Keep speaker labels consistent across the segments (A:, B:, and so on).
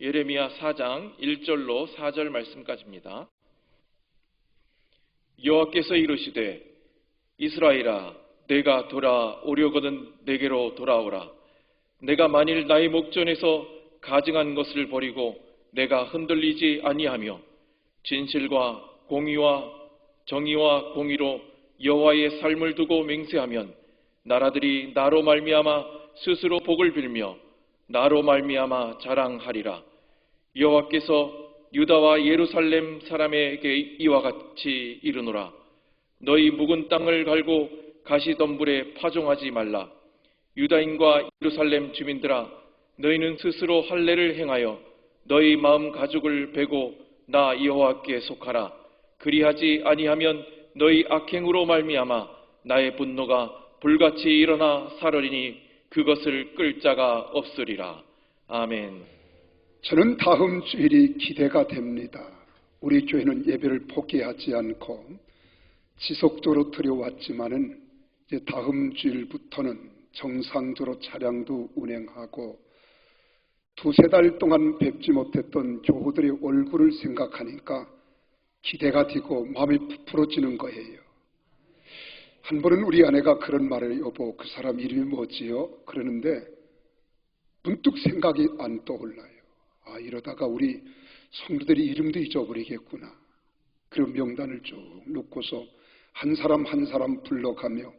A: 예레미야 4장 1절로 4절 말씀까지입니다. 여호와께서 이르시되 이스라엘아 내가 돌아오려거든 내게로 돌아오라. 내가 만일 나의 목전에서 가증한 것을 버리고 내가 흔들리지 아니하며 진실과 공의와 정의와 공의로 여호와의 삶을 두고 맹세하면 나라들이 나로 말미암아 스스로 복을 빌며 나로 말미암아 자랑하리라. 여호와께서 유다와 예루살렘 사람에게 이와 같이 이르노라. 너희 묵은 땅을 갈고 가시덤불에 파종하지 말라. 유다인과 예루살렘 주민들아 너희는 스스로 할례를 행하여 너희 마음 가죽을 베고 나 여호와께 속하라. 그리하지 아니하면 너희 악행으로 말미암아 나의 분노가 불같이 일어나 사르리니 그것을 끌 자가 없으리라. 아멘.
B: 저는 다음 주일이 기대가 됩니다. 우리 교회는 예배를 포기하지 않고 지속적으로 드려왔지만은 이제 다음 주일부터는 정상적으로 차량도 운행하고 두세 달 동안 뵙지 못했던 교우들의 얼굴을 생각하니까 기대가 되고 마음이 부풀어지는 거예요. 한 번은 우리 아내가 그런 말을 여보 그 사람 이름이 뭐지요? 그러는데 문득 생각이 안 떠올라요. 이러다가 우리 성도들이 이름도 잊어버리겠구나. 그런 명단을 쭉 놓고서 한 사람 한 사람 불러가며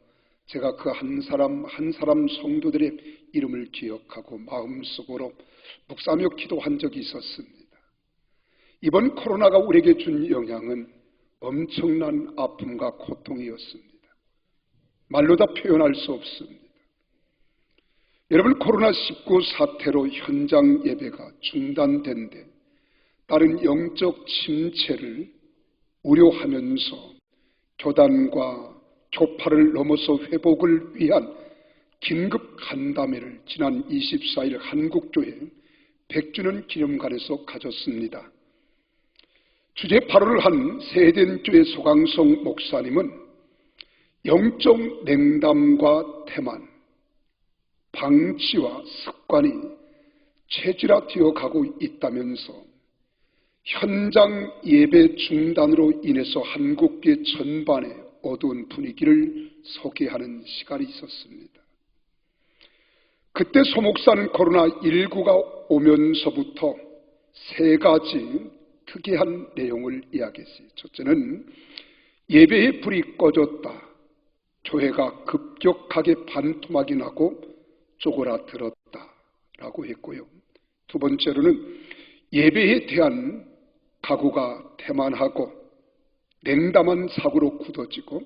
B: 제가 그 한 사람 한 사람 성도들의 이름을 기억하고 마음속으로 묵상하며 기도한 적이 있었습니다. 이번 코로나가 우리에게 준 영향은 엄청난 아픔과 고통이었습니다. 말로 다 표현할 수 없습니다. 여러분, 코로나19 사태로 현장 예배가 중단된 데 따른 영적 침체를 우려하면서 교단과 교파를 넘어서 회복을 위한 긴급 간담회를 지난 24일 한국교회 100주년 기념관에서 가졌습니다. 주제 발언을 한 세덴교회 소강성 목사님은 영적 냉담과 태만, 방치와 습관이 체질화되어 가고 있다면서 현장 예배 중단으로 인해서 한국교회 전반의 어두운 분위기를 소개하는 시간이 있었습니다. 그때 소 목사는 코로나19가 오면서부터 세 가지 특이한 내용을 이야기했어요. 첫째는 예배의 불이 꺼졌다. 교회가 급격하게 반토막이 나고 쪼그라들었다라고 했고요. 두 번째로는 예배에 대한 각오가 태만하고 냉담한 사고로 굳어지고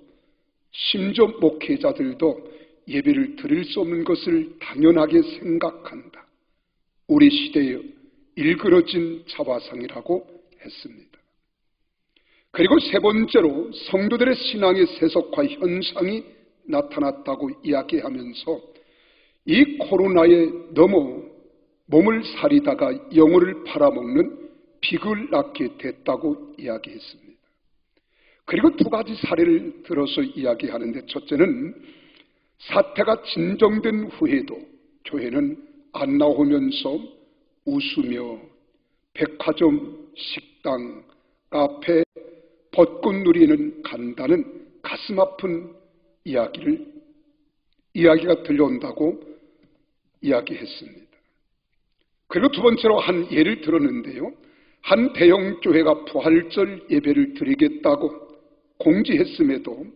B: 심지어 목회자들도 예배를 드릴 수 없는 것을 당연하게 생각한다. 우리 시대의 일그러진 자화상이라고 했습니다. 그리고 세 번째로 성도들의 신앙의 세속화 현상이 나타났다고 이야기하면서 이 코로나에 너무 몸을 사리다가 영혼을 팔아먹는 빅을 낳게 됐다고 이야기했습니다. 그리고 두 가지 사례를 들어서 이야기하는데, 첫째는 사태가 진정된 후에도 교회는 안 나오면서 웃으며 백화점, 식당, 카페, 벚꽃 누리는 간다는 가슴 아픈 이야기가 들려온다고 이야기했습니다. 그리고 두 번째로 한 예를 들었는데요. 한 대형 교회가 부활절 예배를 드리겠다고 공지했음에도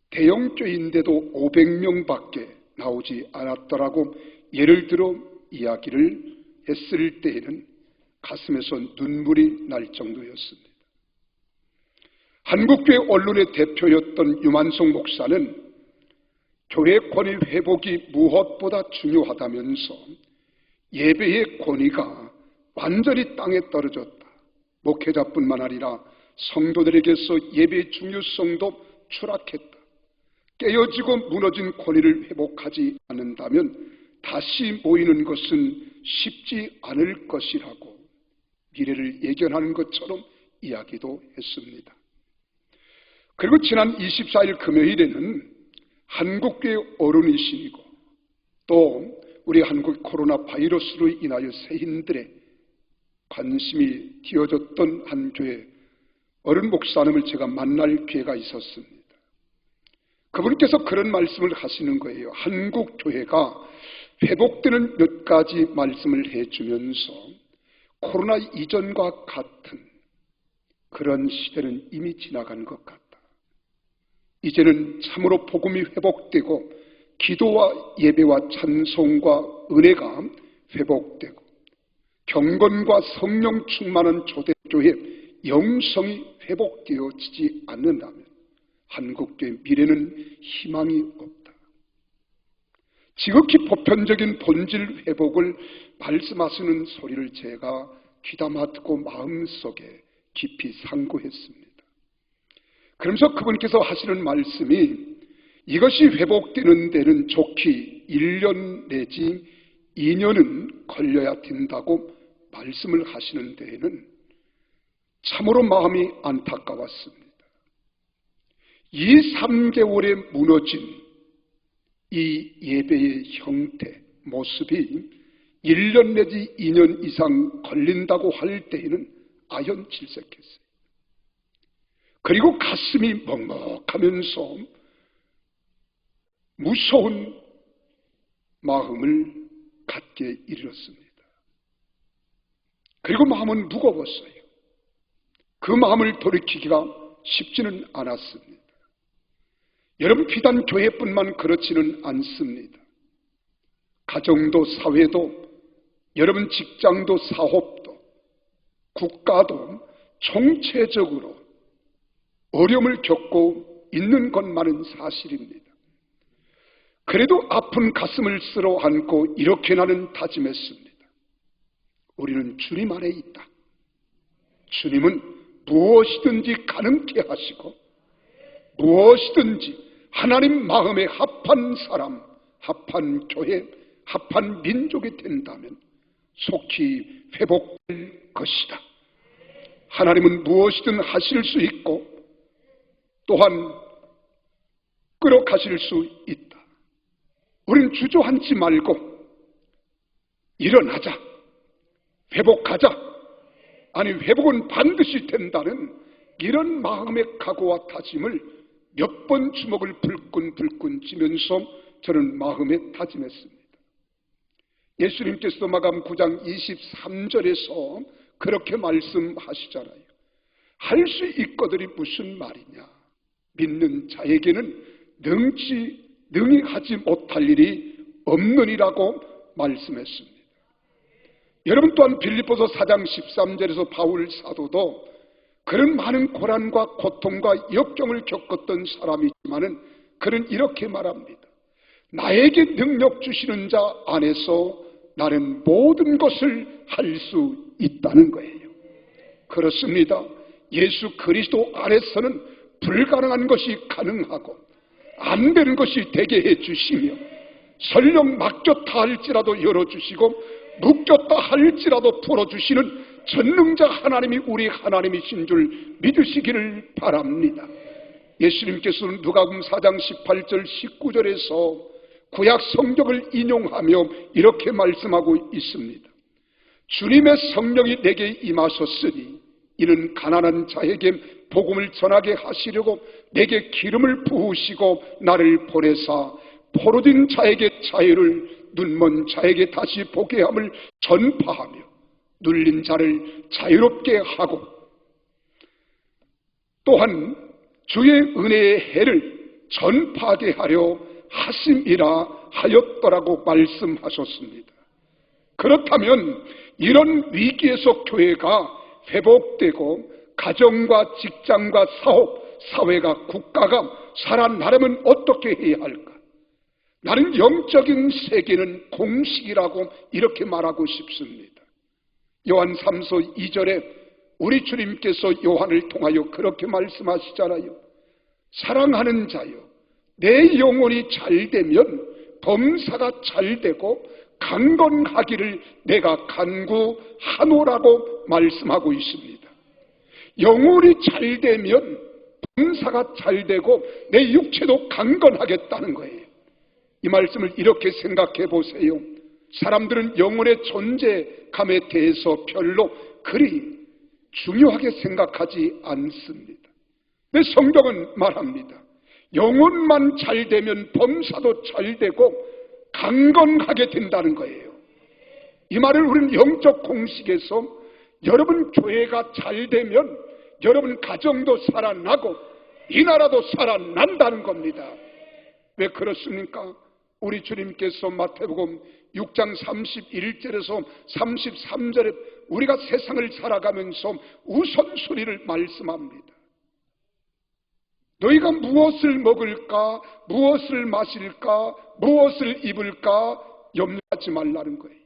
B: 대형 교회인데도 500명밖에 나오지 않았더라고 예를 들어 이야기를 했을 때에는 가슴에서 눈물이 날 정도였습니다. 한국교회 언론의 대표였던 유만성 목사는 교회 권위 회복이 무엇보다 중요하다면서 예배의 권위가 완전히 땅에 떨어졌다. 목회자뿐만 아니라 성도들에게서 예배의 중요성도 추락했다. 깨어지고 무너진 권위를 회복하지 않는다면 다시 모이는 것은 쉽지 않을 것이라고 미래를 예견하는 것처럼 이야기도 했습니다. 그리고 지난 24일 금요일에는 한국교회 어른이시고 또 우리 한국 코로나 바이러스로 인하여 세인들의 관심이 기어졌던 한 교회 어른 목사님을 제가 만날 기회가 있었습니다. 그분께서 그런 말씀을 하시는 거예요. 한국 교회가 회복되는 몇 가지 말씀을 해주면서 코로나 이전과 같은 그런 시대는 이미 지나간 것 같다. 이제는 참으로 복음이 회복되고 기도와 예배와 찬송과 은혜가 회복되고 경건과 성령 충만한 초대교회 영성이 회복되어지지 않는다면 한국교회 미래는 희망이 없다. 지극히 보편적인 본질 회복을 말씀하시는 소리를 제가 귀담아 듣고 마음속에 깊이 상고했습니다. 그러면서 그분께서 하시는 말씀이 이것이 회복되는 데는 좋게 1년 내지 2년은 걸려야 된다고 말씀을 하시는 데에는 참으로 마음이 안타까웠습니다. 2, 3개월에 무너진 이 예배의 형태, 모습이 1년 내지 2년 이상 걸린다고 할 때에는 아연칠색했어요. 그리고 가슴이 먹먹하면서 무서운 마음을 갖게 이르렀습니다. 그리고 마음은 무거웠어요. 그 마음을 돌이키기가 쉽지는 않았습니다. 여러분, 비단 교회뿐만 그렇지는 않습니다. 가정도 사회도 여러분 직장도 사업도 국가도 총체적으로 어려움을 겪고 있는 것만은 사실입니다. 그래도 아픈 가슴을 쓸어 안고 이렇게 나는 다짐했습니다. 우리는 주님 안에 있다. 주님은 무엇이든지 가능케 하시고 무엇이든지 하나님 마음에 합한 사람, 합한 교회, 합한 민족이 된다면 속히 회복될 것이다. 하나님은 무엇이든 하실 수 있고 또한 끌어가실 수 있다. 우리는 주저앉지 말고 일어나자, 회복하자. 아니, 회복은 반드시 된다는 이런 마음의 각오와 다짐을 몇 번 주먹을 불끈 쥐면서 저는 마음에 다짐했습니다. 예수님께서도 마가복음 9장 23절에서 그렇게 말씀하시잖아요. 할 수 있거들이 무슨 말이냐. 믿는 자에게는 능히 하지 못할 일이 없느니라고 말씀했습니다. 여러분, 또한 빌립보서 4장 13절에서 바울 사도도 그런 많은 고난과 고통과 역경을 겪었던 사람이지만은 그는 이렇게 말합니다. 나에게 능력 주시는 자 안에서 나는 모든 것을 할 수 있다는 거예요. 그렇습니다. 예수 그리스도 안에서는 불가능한 것이 가능하고 안 되는 것이 되게 해주시며 설령 막혔다 할지라도 열어주시고 묶였다 할지라도 풀어주시는 전능자 하나님이 우리 하나님이신 줄 믿으시기를 바랍니다. 예수님께서는 누가복음 4장 18절 19절에서 구약 성경을 인용하며 이렇게 말씀하고 있습니다. 주님의 성령이 내게 임하셨으니 이는 가난한 자에게 복음을 전하게 하시려고 내게 기름을 부으시고 나를 보내사 포로된 자에게 자유를, 눈먼 자에게 다시 보게 함을 전파하며 눌린 자를 자유롭게 하고 또한 주의 은혜의 해를 전파하게 하려 하심이라 하였더라고 말씀하셨습니다. 그렇다면 이런 위기에서 교회가 회복되고 가정과 직장과 사업, 사회가, 국가가 살아나려면 어떻게 해야 할까? 나는 영적인 세계는 공식이라고 이렇게 말하고 싶습니다. 요한 3서 2절에 우리 주님께서 요한을 통하여 그렇게 말씀하시잖아요. 사랑하는 자여, 내 영혼이 잘되면 범사가 잘되고 강건하기를 내가 간구하노라고 말씀하고 있습니다. 영혼이 잘되면 범사가 잘되고 내 육체도 강건하겠다는 거예요. 이 말씀을 이렇게 생각해 보세요. 사람들은 영혼의 존재감에 대해서 별로 그리 중요하게 생각하지 않습니다. 내 성경은 말합니다. 영혼만 잘 되면 범사도 잘 되고 강건하게 된다는 거예요. 이 말을 우리는 영적 공식에서 여러분 교회가 잘 되면 여러분 가정도 살아나고 이 나라도 살아난다는 겁니다. 왜 그렇습니까? 우리 주님께서 마태복음 6장 31절에서 33절에 우리가 세상을 살아가면서 우선순위를 말씀합니다. 너희가 무엇을 먹을까, 무엇을 마실까, 무엇을 입을까 염려하지 말라는 거예요.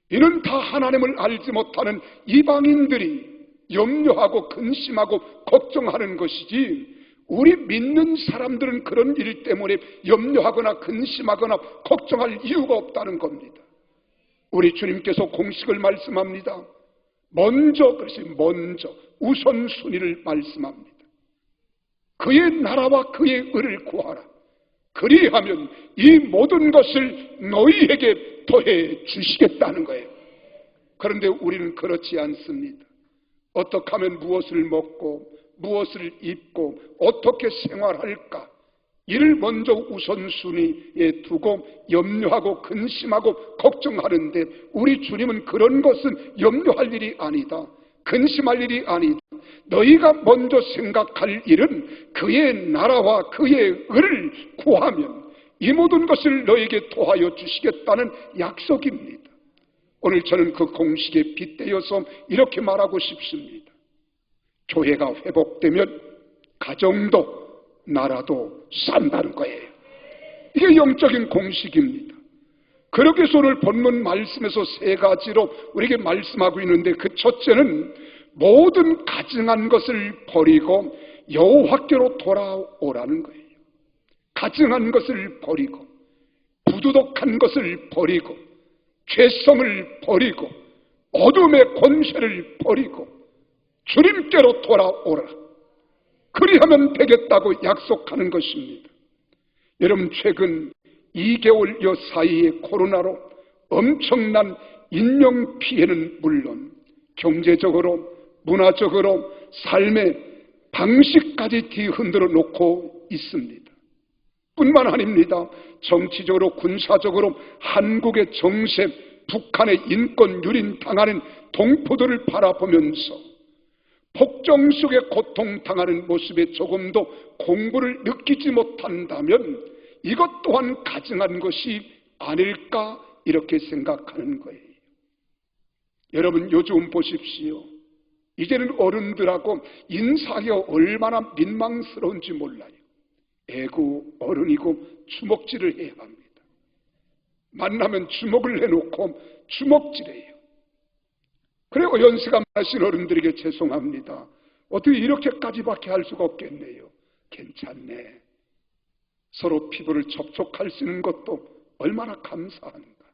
B: 이는 다 하나님을 알지 못하는 이방인들이 염려하고 근심하고 걱정하는 것이지, 우리 믿는 사람들은 그런 일 때문에 염려하거나 근심하거나 걱정할 이유가 없다는 겁니다. 우리 주님께서 공식을 말씀합니다. 먼저 우선순위를 말씀합니다. 그의 나라와 그의 의를 구하라. 그리하면 이 모든 것을 너희에게 더해 주시겠다는 거예요. 그런데 우리는 그렇지 않습니다. 어떻게 하면 무엇을 먹고 무엇을 입고 어떻게 생활할까, 이를 먼저 우선순위에 두고 염려하고 근심하고 걱정하는데, 우리 주님은 그런 것은 염려할 일이 아니다, 근심할 일이 아니다. 너희가 먼저 생각할 일은 그의 나라와 그의 의를 구하면 이 모든 것을 너에게 도하여 주시겠다는 약속입니다. 오늘 저는 그 공식에 빗대어서 이렇게 말하고 싶습니다. 교회가 회복되면 가정도 나라도 산다는 거예요. 이게 영적인 공식입니다. 그렇게 해서 오늘 본문 말씀에서 세 가지로 우리에게 말씀하고 있는데, 그 첫째는 모든 가증한 것을 버리고 여호와께로 돌아오라는 거예요. 가증한 것을 버리고 부도덕한 것을 버리고 죄성을 버리고 어둠의 권세를 버리고 주님께로 돌아오라. 그리하면 되겠다고 약속하는 것입니다. 여러분, 최근 2개월여 사이에 코로나로 엄청난 인명 피해는 물론 경제적으로, 문화적으로, 삶의 방식까지 뒤흔들어 놓고 있습니다. 뿐만 아닙니다. 정치적으로, 군사적으로 한국의 정세, 북한의 인권 유린당하는 동포들을 바라보면서 폭정 속에 고통당하는 모습에 조금도 공부를 느끼지 못한다면 이것 또한 가증한 것이 아닐까, 이렇게 생각하는 거예요. 여러분, 요즘 보십시오. 이제는 어른들하고 인사하기가 얼마나 민망스러운지 몰라요. 애고 어른이고 주먹질을 해야 합니다. 만나면 주먹을 해놓고 주먹질해요. 그리고 연세가 많으신 어른들에게 죄송합니다. 어떻게 이렇게까지밖에 할 수가 없겠네요. 괜찮네. 서로 피부를 접촉할 수 있는 것도 얼마나 감사한가.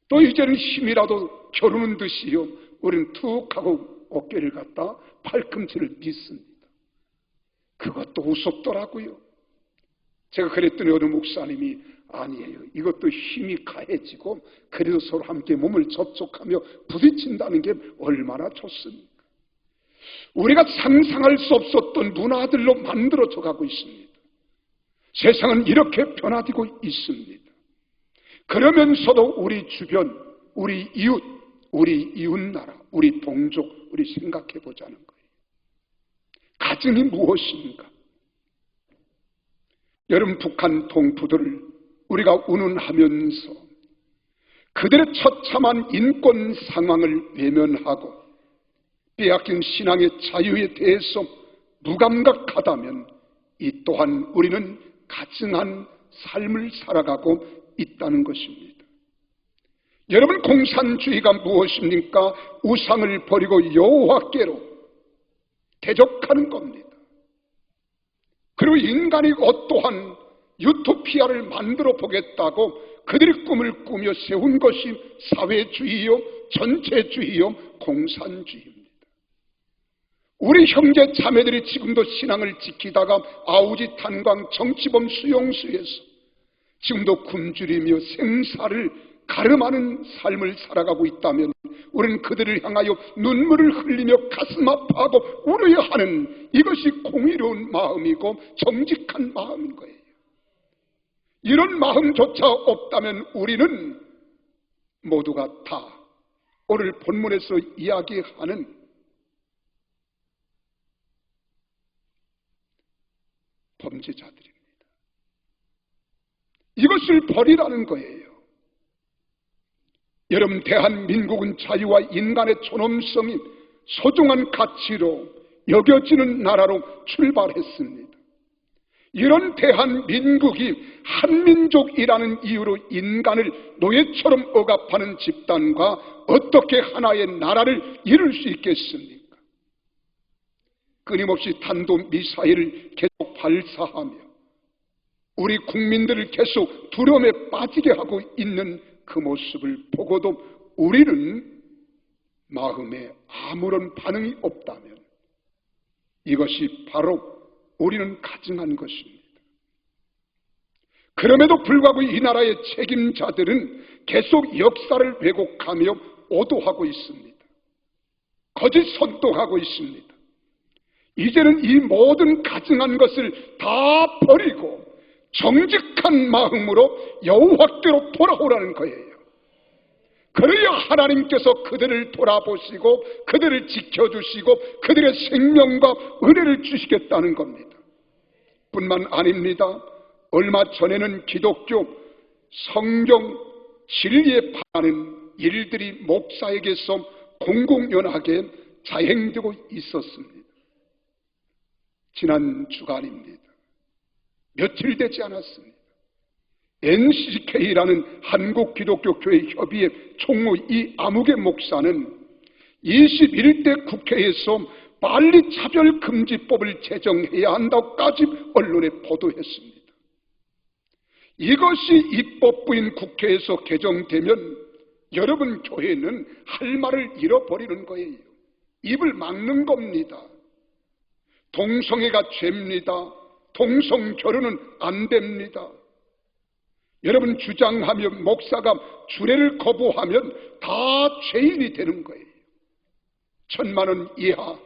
B: 또 이제는 힘이라도 겨루는 듯이요, 우리는 툭 하고 어깨를 갖다 팔꿈치를 믿습니다. 그것도 우습더라고요. 제가 그랬더니 어느 목사님이, 아니에요, 이것도 힘이 가해지고 그래도 서로 함께 몸을 접촉하며 부딪힌다는 게 얼마나 좋습니까? 우리가 상상할 수 없었던 문화들로 만들어져 가고 있습니다. 세상은 이렇게 변화되고 있습니다. 그러면서도 우리 주변, 우리 이웃나라, 우리 동족, 우리 생각해 보자는 거예요. 가증이 무엇입니까? 여러분, 북한 동포들을 우리가 운운하면서 그들의 처참한 인권 상황을 외면하고 빼앗긴 신앙의 자유에 대해서 무감각하다면 이 또한 우리는 가증한 삶을 살아가고 있다는 것입니다. 여러분, 공산주의가 무엇입니까? 우상을 버리고 여호와께로 대적하는 겁니다. 그리고 인간이 어떠한 유토피아를 만들어 보겠다고 그들의 꿈을 꾸며 세운 것이 사회주의요, 전체주의요, 공산주의입니다. 우리 형제 자매들이 지금도 신앙을 지키다가 아우지 탄광 정치범 수용소에서 지금도 굶주리며 생사를 가름하는 삶을 살아가고 있다면 우리는 그들을 향하여 눈물을 흘리며 가슴 아파하고 울어야 하는 이것이 공의로운 마음이고 정직한 마음인 거예요. 이런 마음조차 없다면 우리는 모두가 다 오늘 본문에서 이야기하는 범죄자들입니다. 이것을 버리라는 거예요. 여러분, 대한민국은 자유와 인간의 존엄성이 소중한 가치로 여겨지는 나라로 출발했습니다. 이런 대한민국이 한민족이라는 이유로 인간을 노예처럼 억압하는 집단과 어떻게 하나의 나라를 이룰 수 있겠습니까? 끊임없이 탄도미사일을 계속 발사하며 우리 국민들을 계속 두려움에 빠지게 하고 있는 그 모습을 보고도 우리는 마음에 아무런 반응이 없다면 이것이 바로 우리는 가증한 것입니다. 그럼에도 불구하고 이 나라의 책임자들은 계속 역사를 왜곡하며 오도하고 있습니다. 거짓 선동하고 있습니다. 이제는 이 모든 가증한 것을 다 버리고 정직한 마음으로 여호와께로 돌아오라는 거예요. 그래야 하나님께서 그들을 돌아보시고 그들을 지켜주시고 그들의 생명과 은혜를 주시겠다는 겁니다. 뿐만 아닙니다. 얼마 전에는 기독교 성경 진리에 반하는 일들이 목사에게서 공공연하게 자행되고 있었습니다. 지난 주간입니다. 며칠 되지 않았습니다. NCK라는 한국기독교교회협의회 총무 이아무개 목사는 21대 국회에서 빨리 차별금지법을 제정해야 한다고까지 언론에 보도했습니다. 이것이 입법부인 국회에서 개정되면 여러분 교회는 할 말을 잃어버리는 거예요. 입을 막는 겁니다. 동성애가 죄입니다. 동성결혼은 안 됩니다. 여러분 주장하면 목사가 주례를 거부하면 다 죄인이 되는 거예요. 1,000만 원 이하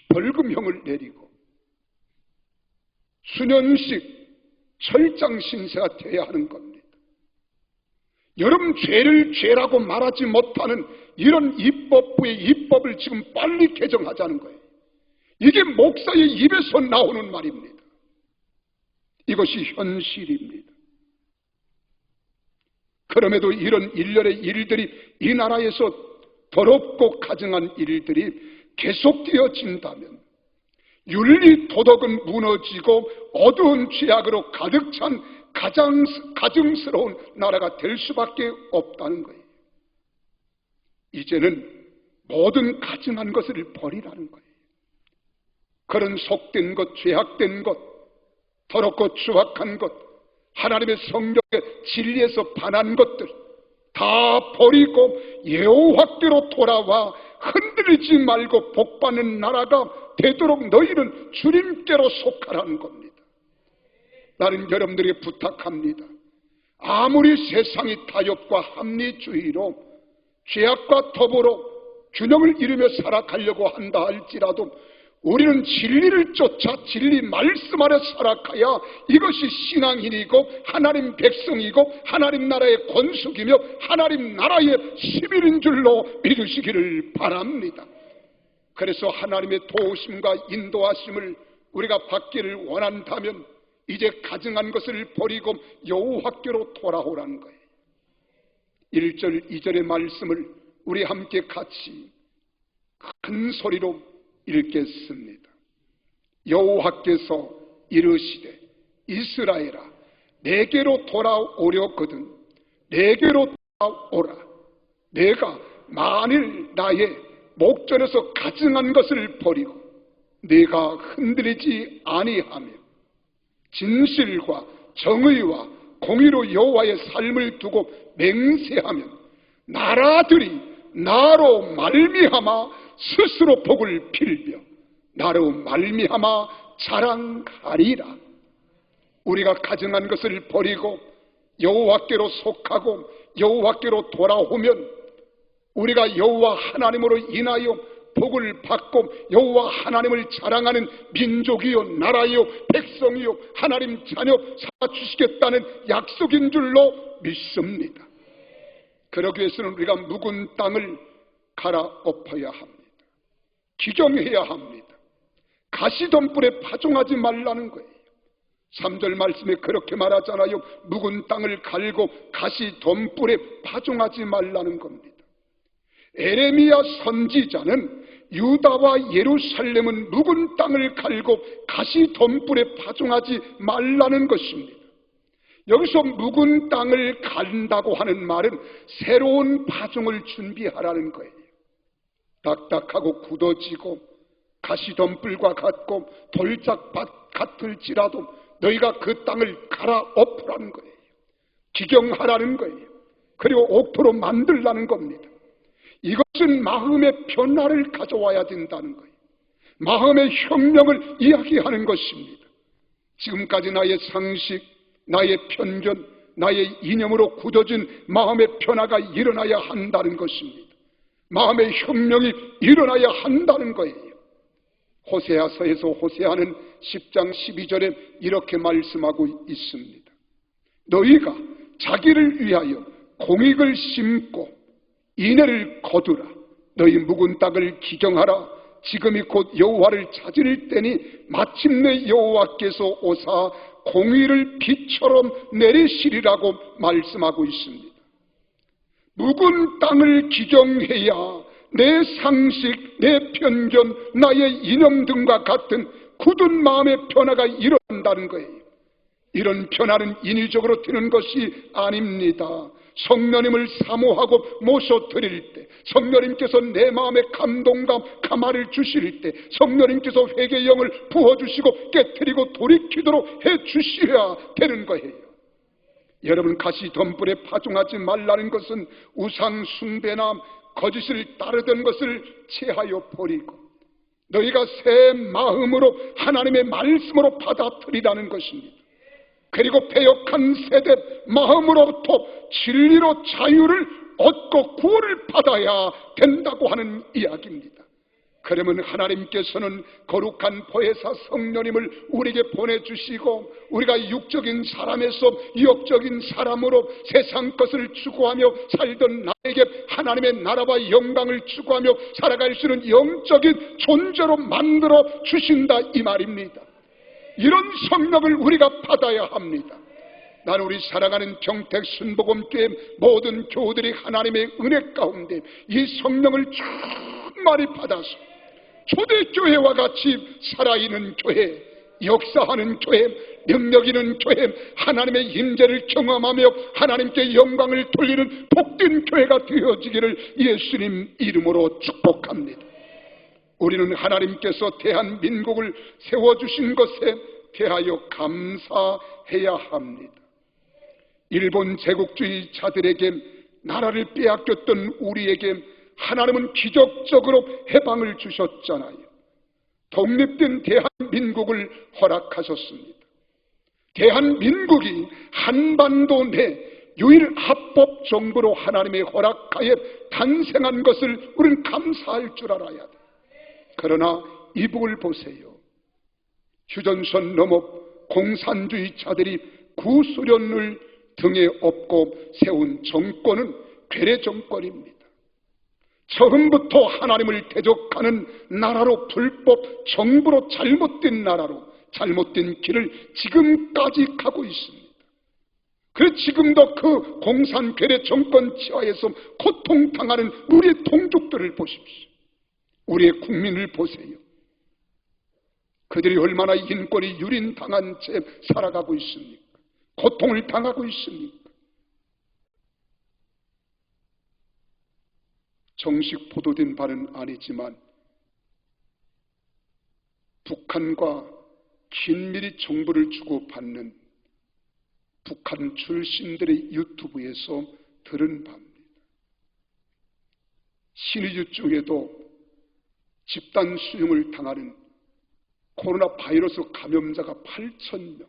B: 벌금형을 내리고 수년씩 철장 신세가 되어야 하는 겁니다. 여러분 죄를 죄라고 말하지 못하는 이런 입법부의 입법을 지금 빨리 개정하자는 거예요. 이게 목사의 입에서 나오는 말입니다. 이것이 현실입니다. 그럼에도 이런 일련의 일들이 이 나라에서 더럽고 가증한 일들이 계속되어진다면 윤리 도덕은 무너지고 어두운 죄악으로 가득 찬 가증스러운 나라가 될 수밖에 없다는 거예요. 이제는 모든 가증한 것을 버리라는 거예요. 그런 속된 것, 죄악된 것, 더럽고 추악한 것, 하나님의 성경의 진리에서 반한 것들 다 버리고 여호와께로 돌아와 흔들리지 말고 복받는 나라가 되도록 너희는 주님께로 속하라는 겁니다. 나는 여러분들에게 부탁합니다. 아무리 세상이 타협과 합리주의로 죄악과 더불어 균형을 이루며 살아가려고 한다 할지라도 우리는 진리를 쫓아 진리 말씀 아래 살아가야 이것이 신앙인이고 하나님 백성이고 하나님 나라의 권속이며 하나님 나라의 시민인 줄로 믿으시기를 바랍니다. 그래서 하나님의 도우심과 인도하심을 우리가 받기를 원한다면 이제 가증한 것을 버리고 여호와께로 돌아오라는 거예요. 1절, 2절의 말씀을 우리 함께 같이 큰 소리로 읽겠습니다. 여호와께서 이르시되 이스라엘아 내게로 돌아오려거든 내게로 돌아오라. 내가 만일 나의 목전에서 가증한 것을 버리고 내가 흔들리지 아니하며 진실과 정의와 공의로 여호와의 삶을 두고 맹세하면 나라들이 나로 말미암아 스스로 복을 빌며 나로 말미암아 자랑하리라. 우리가 가증한 것을 버리고 여호와께로 속하고 여호와께로 돌아오면 우리가 여호와 하나님으로 인하여 복을 받고 여호와 하나님을 자랑하는 민족이요 나라요 백성이요 하나님 자녀 삼아주시겠다는 약속인 줄로 믿습니다. 그러기 위해서는 우리가 묵은 땅을 갈아엎어야 합니다. 기경해야 합니다. 가시덤불에 파종하지 말라는 거예요. 3절 말씀에 그렇게 말하잖아요. 묵은 땅을 갈고 가시덤불에 파종하지 말라는 겁니다. 에레미야 선지자는 유다와 예루살렘은 묵은 땅을 갈고 가시덤불에 파종하지 말라는 것입니다. 여기서 묵은 땅을 간다고 하는 말은 새로운 파종을 준비하라는 거예요. 딱딱하고 굳어지고 가시덤불과 같고 돌짝밭 같을지라도 너희가 그 땅을 갈아엎으라는 거예요. 기경하라는 거예요. 그리고 옥토로 만들라는 겁니다. 이것은 마음의 변화를 가져와야 된다는 거예요. 마음의 혁명을 이야기하는 것입니다. 지금까지 나의 상식, 나의 편견, 나의 이념으로 굳어진 마음의 변화가 일어나야 한다는 것입니다. 마음의 혁명이 일어나야 한다는 거예요. 호세아서에서 호세아는 10장 12절에 이렇게 말씀하고 있습니다. 너희가 자기를 위하여 공익을 심고 인애를 거두라. 너희 묵은 땅을 기경하라. 지금이 곧 여호와를 찾을 때니 마침내 여호와께서 오사 공의를 비처럼 내리시리라고 말씀하고 있습니다. 묵은 땅을 기경해야 내 상식, 내 편견, 나의 이념 등과 같은 굳은 마음의 변화가 일어난다는 거예요. 이런 변화는 인위적으로 되는 것이 아닙니다. 성령님을 사모하고 모셔드릴 때, 성령님께서 내 마음에 감동감, 감화를 주실 때, 성령님께서 회개의 영을 부어주시고 깨트리고 돌이키도록 해주셔야 되는 거예요. 여러분, 가시덤불에 파종하지 말라는 것은 우상 숭배나 거짓을 따르던 것을 체하여 버리고 너희가 새 마음으로 하나님의 말씀으로 받아들이라는 것입니다. 그리고 패역한 세대 마음으로부터 진리로 자유를 얻고 구원을 받아야 된다고 하는 이야기입니다. 그러면 하나님께서는 거룩한 보혜사 성령님을 우리에게 보내주시고 우리가 육적인 사람에서 영적인 사람으로 세상 것을 추구하며 살던 나에게 하나님의 나라와 영광을 추구하며 살아갈 수 있는 영적인 존재로 만들어 주신다 이 말입니다. 이런 성령을 우리가 받아야 합니다. 나는 우리 사랑하는 평택 순복음교회 모든 교우들이 하나님의 은혜 가운데 이 성령을 충만히 받아서 초대교회와 같이 살아있는 교회, 역사하는 교회, 능력 있는 교회, 하나님의 임재를 경험하며 하나님께 영광을 돌리는 복된 교회가 되어지기를 예수님 이름으로 축복합니다. 우리는 하나님께서 대한민국을 세워주신 것에 대하여 감사해야 합니다. 일본 제국주의자들에게 나라를 빼앗겼던 우리에게 하나님은 기적적으로 해방을 주셨잖아요. 독립된 대한민국을 허락하셨습니다. 대한민국이 한반도 내 유일 합법 정부로 하나님의 허락하에 탄생한 것을 우리는 감사할 줄 알아야 돼요. 그러나 이북을 보세요. 휴전선 넘어 공산주의자들이 구소련을 등에 업고 세운 정권은 괴뢰 정권입니다. 처음부터 하나님을 대적하는 나라로 불법 정부로 잘못된 나라로 잘못된 길을 지금까지 가고 있습니다. 그래서 지금도 그 공산 괴뢰 정권 치하에서 고통당하는 우리의 동족들을 보십시오. 우리의 국민을 보세요. 그들이 얼마나 인권이 유린당한 채 살아가고 있습니까? 고통을 당하고 있습니까? 정식 보도된 바는 아니지만 북한과 긴밀히 정보를 주고받는 북한 출신들의 유튜브에서 들은 바입니다. 신의주 중에도 집단 수용을 당하는 코로나 바이러스 감염자가 8,000명,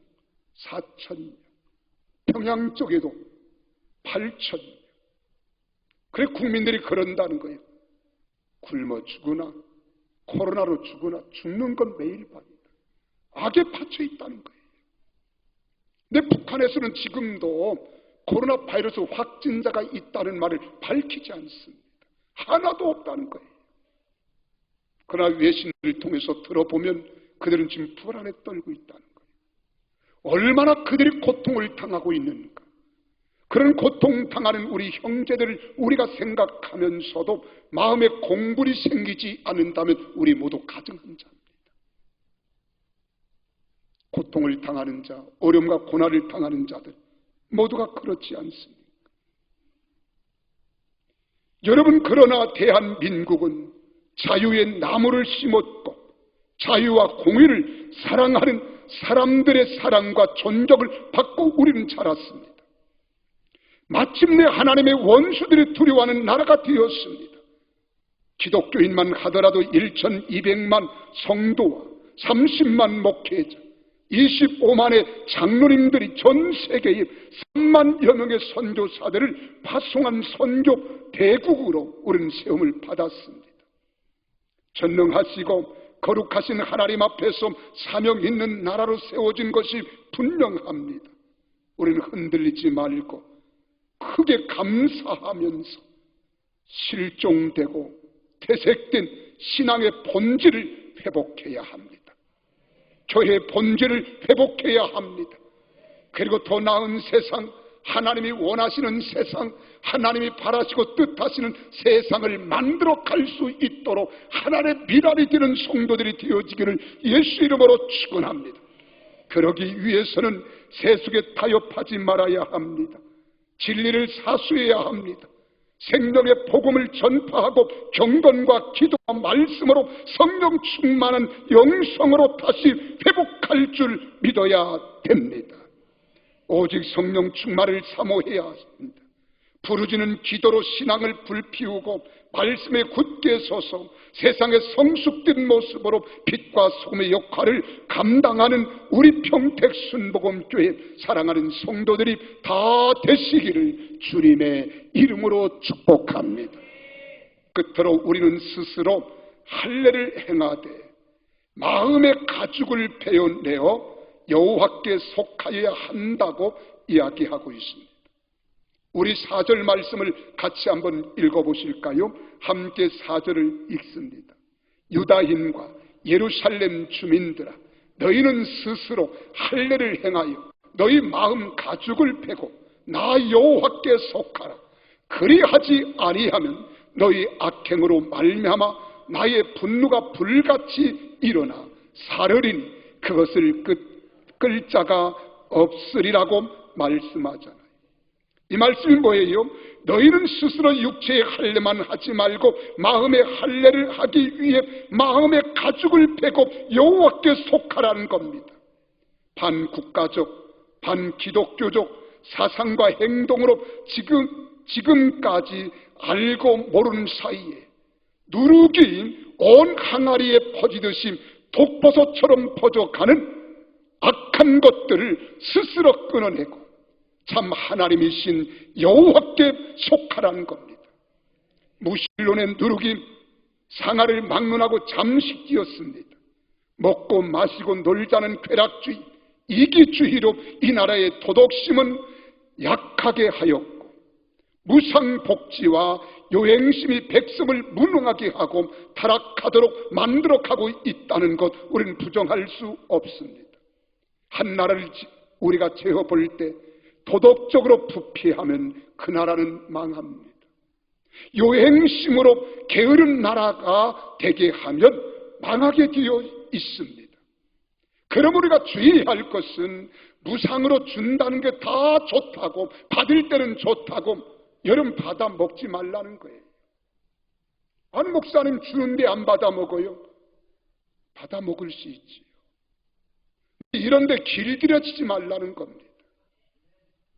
B: 4,000명, 평양 쪽에도 8,000명. 그래 국민들이 그런다는 거예요. 굶어 죽으나 코로나로 죽으나 죽는 건 매일 밤이다. 악에 받쳐 있다는 거예요. 근데 북한에서는 지금도 코로나 바이러스 확진자가 있다는 말을 밝히지 않습니다. 하나도 없다는 거예요. 그러나 외신을 통해서 들어보면 그들은 지금 불안에 떨고 있다는 거예요. 얼마나 그들이 고통을 당하고 있는가. 그런 고통당하는 우리 형제들을 우리가 생각하면서도 마음에 공분이 생기지 않는다면 우리 모두 가증한 자입니다. 고통을 당하는 자, 어려움과 고난을 당하는 자들 모두가 그렇지 않습니까? 여러분, 그러나 대한민국은 자유의 나무를 심었고 자유와 공의를 사랑하는 사람들의 사랑과 존경을 받고 우리는 자랐습니다. 마침내 하나님의 원수들이 두려워하는 나라가 되었습니다. 기독교인만 하더라도 1,200만 성도와 30만 목회자, 25만의 장로님들이 전 세계에 3만여 명의 선교사들을 파송한 선교 대국으로 우리는 세움을 받았습니다. 전능하시고 거룩하신 하나님 앞에서 사명 있는 나라로 세워진 것이 분명합니다. 우리는 흔들리지 말고 크게 감사하면서 실종되고 퇴색된 신앙의 본질을 회복해야 합니다. 교회의 본질을 회복해야 합니다. 그리고 더 나은 세상, 하나님이 원하시는 세상, 하나님이 바라시고 뜻하시는 세상을 만들어 갈 수 있도록 하나님의 미랄이 되는 성도들이 되어지기를 예수 이름으로 축원합니다. 그러기 위해서는 세속에 타협하지 말아야 합니다. 진리를 사수해야 합니다. 생명의 복음을 전파하고 경건과 기도와 말씀으로 성령 충만한 영성으로 다시 회복할 줄 믿어야 됩니다. 오직 성령 충만을 사모해야 합니다. 부르짖는 기도로 신앙을 불피우고 말씀에 굳게 서서 세상의 성숙된 모습으로 빛과 소금의 역할을 감당하는 우리 평택 순복음교회 사랑하는 성도들이 다 되시기를 주님의 이름으로 축복합니다. 끝으로 우리는 스스로 할례를 행하되 마음의 가죽을 베어내어 여호와께 속하여야 한다고 이야기하고 있습니다. 우리 4절 말씀을 같이 한번 읽어보실까요? 함께 4절을 읽습니다. 유다인과 예루살렘 주민들아, 너희는 스스로 할례를 행하여 너희 마음 가죽을 베고 나 여호와께 속하라. 그리하지 아니하면 너희 악행으로 말미암아 나의 분노가 불같이 일어나 사르린 그것을 끌 자가 없으리라고 말씀하잖아요. 이 말씀이 뭐예요? 너희는 스스로 육체의 할례만 하지 말고 마음의 할례를 하기 위해 마음의 가죽을 베고 여호와께 속하라는 겁니다. 반국가적, 반기독교적 사상과 행동으로 지금까지 알고 모르는 사이에 누룩이 온 항아리에 퍼지듯이 독버섯처럼 퍼져가는 악한 것들을 스스로 끊어내고 참 하나님이신 여호와께 속하라는 겁니다. 무신론의 누룩이 상아를 막론하고 잠식되었습니다. 먹고 마시고 놀자는 쾌락주의, 이기주의로 이 나라의 도덕심은 약하게 하였고 무상복지와 요행심이 백성을 무능하게 하고 타락하도록 만들어가고 있다는 것 우리는 부정할 수 없습니다. 한 나라를 우리가 재어볼 때 도덕적으로 부패하면 그 나라는 망합니다. 요행심으로 게으른 나라가 되게 하면 망하게 되어 있습니다. 그럼 우리가 주의할 것은 무상으로 준다는 게 다 좋다고, 받을 때는 좋다고 여러분 받아 먹지 말라는 거예요. 아니 목사님 주는데 안 받아 먹어요? 받아 먹을 수 있지요. 이런데 길들여지지 말라는 겁니다.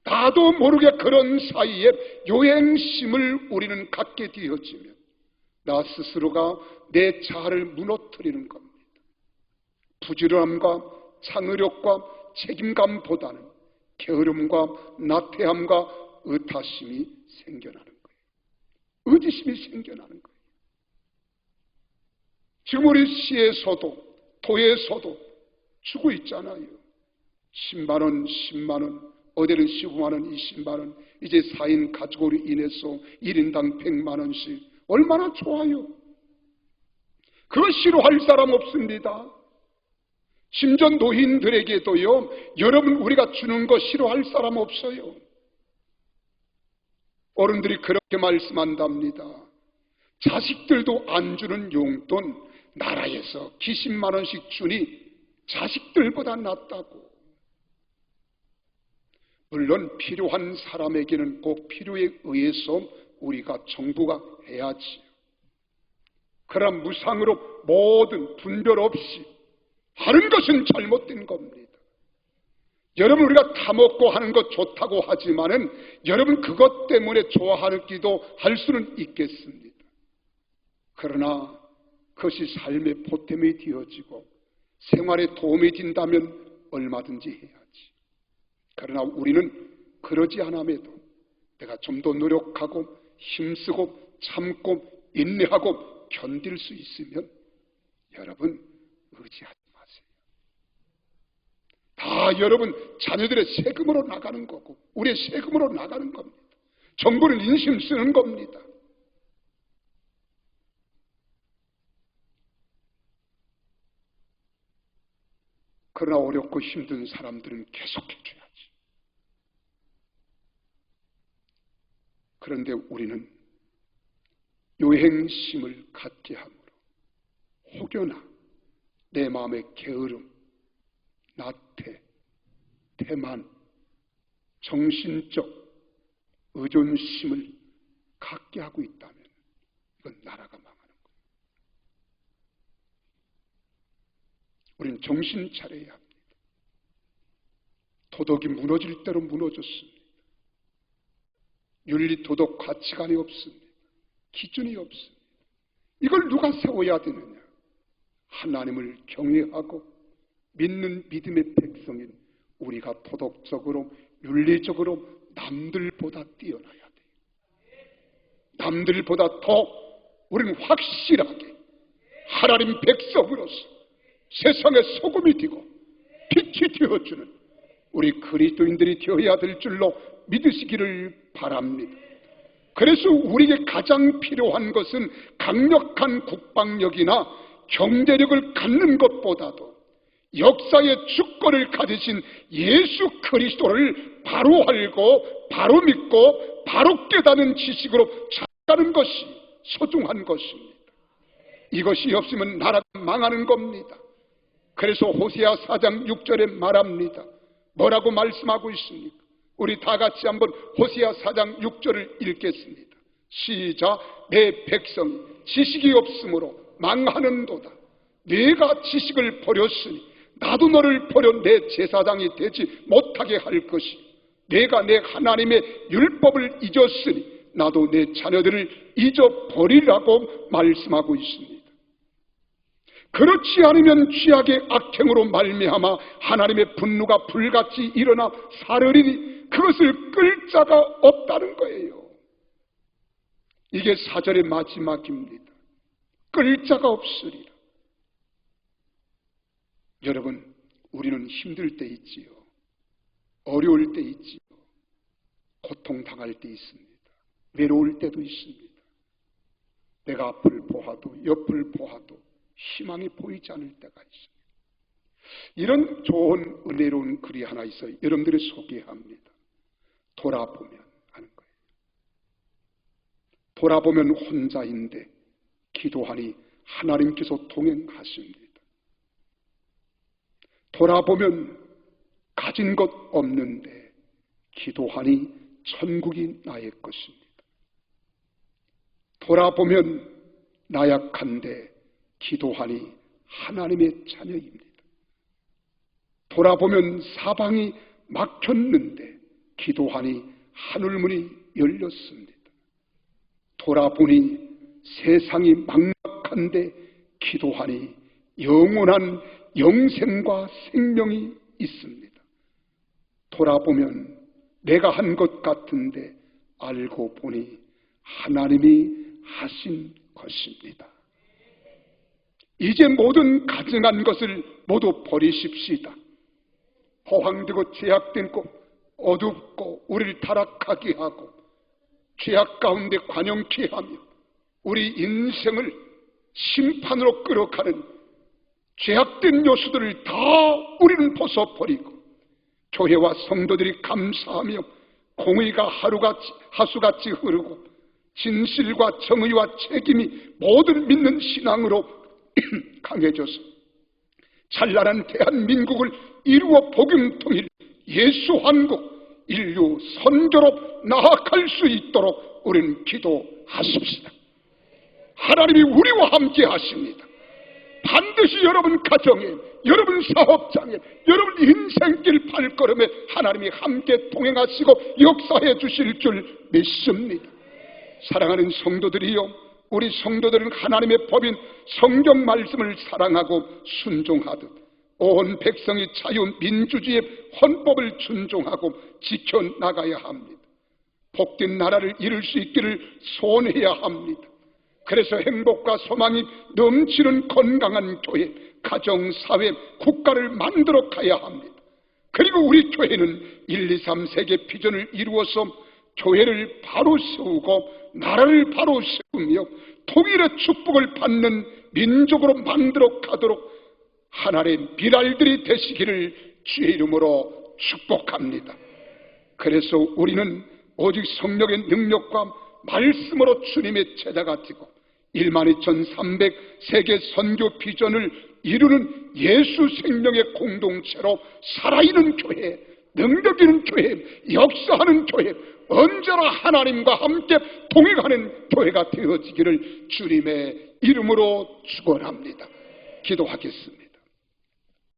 B: 나도 모르게 그런 사이에 요행심을 우리는 갖게 되어지면 나 스스로가 내 자아를 무너뜨리는 겁니다. 부지런함과 창의력과 책임감보다는 게으름과 나태함과 의타심이 생겨나는 거예요. 의지심이 생겨나는 거예요. 지금 우리 시에서도 도에서도 주고 있잖아요. 10만 원, 10만 원, 어디는 15만 원, 20만 원, 이제 4인 가족으로 인해서 1인당 100만 원씩. 얼마나 좋아요. 그거 싫어할 사람 없습니다. 심지어 노인들에게도요, 여러분 우리가 주는 거 싫어할 사람 없어요. 어른들이 그렇게 말씀한답니다. 자식들도 안 주는 용돈 나라에서 기십만 원씩 주니 자식들보다 낫다고. 물론 필요한 사람에게는 꼭 필요에 의해서 우리가 정부가 해야지. 그러나 무상으로 모든 분별 없이 하는 것은 잘못된 겁니다. 여러분 우리가 다 먹고 하는 것 좋다고 하지만은 여러분 그것 때문에 좋아하기도 할 수는 있겠습니다. 그러나 그것이 삶의 보탬이 되어지고 생활에 도움이 된다면 얼마든지 해야지. 그러나 우리는 그러지 않음에도 내가 좀 더 노력하고 힘쓰고 참고 인내하고 견딜 수 있으면 여러분 의지하지 마세요. 다 여러분 자녀들의 세금으로 나가는 거고 우리의 세금으로 나가는 겁니다. 정부는 인심 쓰는 겁니다. 그러나 어렵고 힘든 사람들은 계속해줘야지. 그런데 우리는 요행심을 갖게 함으로 혹여나 내 마음의 게으름, 나태, 태만, 정신적 의존심을 갖게 하고 있다면 이건 나라가 망하는 거예요. 우리는 정신 차려야 합니다. 도덕이 무너질 대로 무너졌습니다. 윤리, 도덕, 가치관이 없습니다. 기준이 없습니다. 이걸 누가 세워야 되느냐? 하나님을 경외하고 믿는 믿음의 백성인 우리가 도덕적으로 윤리적으로 남들보다 뛰어나야 돼요. 남들보다 더 우리는 확실하게 하나님 백성으로서 세상의 소금이 되고 빛이 되어주는 우리 그리스도인들이 되어야 될 줄로 믿으시기를 바랍니다. 그래서 우리에게 가장 필요한 것은 강력한 국방력이나 경제력을 갖는 것보다도 역사의 주권을 가지신 예수 그리스도를 바로 알고 바로 믿고 바로 깨닫는 지식으로 살아가는 것이 소중한 것입니다. 이것이 없으면 나라가 망하는 겁니다. 그래서 호세아 4장 6절에 말합니다. 뭐라고 말씀하고 있습니까? 우리 다 같이 한번 호세아 4장 6절을 읽겠습니다. 시작. 내 백성이 지식이 없으므로 망하는도다. 내가 지식을 버렸으니 나도 너를 버려 내 제사장이 되지 못하게 할 것이 내가 내 하나님의 율법을 잊었으니 나도 내 자녀들을 잊어버리라고 말씀하고 있습니다. 그렇지 않으면 죄악의 악행으로 말미암아 하나님의 분노가 불같이 일어나 사르리니 그것을 끌 자가 없다는 거예요. 이게 4절의 마지막입니다. 끌 자가 없으리라. 여러분, 우리는 힘들 때 있지요. 어려울 때 있지요. 고통당할 때 있습니다. 외로울 때도 있습니다. 내가 앞을 보아도 옆을 보아도 희망이 보이지 않을 때가 있습니다. 이런 좋은 은혜로운 글이 하나 있어요. 여러분들이 소개합니다. 돌아보면 하는 거예요. 돌아보면 혼자인데 기도하니 하나님께서 동행하십니다. 돌아보면 가진 것 없는데 기도하니 천국이 나의 것입니다. 돌아보면 나약한데 기도하니 하나님의 자녀입니다. 돌아보면 사방이 막혔는데 기도하니 하늘문이 열렸습니다. 돌아보니 세상이 막막한데 기도하니 영원한 영생과 생명이 있습니다. 돌아보면 내가 한 것 같은데 알고 보니 하나님이 하신 것입니다. 이제 모든 가증한 것을 모두 버리십시다. 허황되고 죄악된 곳, 어둡고 우리를 타락하게 하고 죄악 가운데 관영케 하며 우리 인생을 심판으로 끌어가는 죄악된 요소들을 다 우리는 벗어버리고 교회와 성도들이 감사하며 공의가 하수같이 흐르고 진실과 정의와 책임이 모든 믿는 신앙으로 강해져서 찬란한 대한민국을 이루어 복음 통일 예수 한국 인류 선교로 나아갈 수 있도록 우리는 기도하십시다. 하나님이 우리와 함께 하십니다. 반드시 여러분 가정에, 여러분 사업장에, 여러분 인생길 발걸음에 하나님이 함께 동행하시고 역사해 주실 줄 믿습니다. 사랑하는 성도들이요, 우리 성도들은 하나님의 법인 성경 말씀을 사랑하고 순종하듯 온 백성이 자유민주주의의 헌법을 준종하고 지켜나가야 합니다. 복된 나라를 이룰 수 있기를 소원해야 합니다. 그래서 행복과 소망이 넘치는 건강한 교회, 가정, 사회, 국가를 만들어 가야 합니다. 그리고 우리 교회는 1, 2, 3 세계 비전을 이루어서 교회를 바로 세우고 나라를 바로 세우며 통일의 축복을 받는 민족으로 만들어 가도록 하나님의 미랄들이 되시기를 주의 이름으로 축복합니다. 그래서 우리는 오직 성령의 능력과 말씀으로 주님의 제자가 되고 12,300 세계 선교 비전을 이루는 예수 생명의 공동체로 살아있는 교회, 능력 있는 교회, 역사하는 교회, 언제나 하나님과 함께 동행하는 교회가 되어지기를 주님의 이름으로 축원합니다. 기도하겠습니다.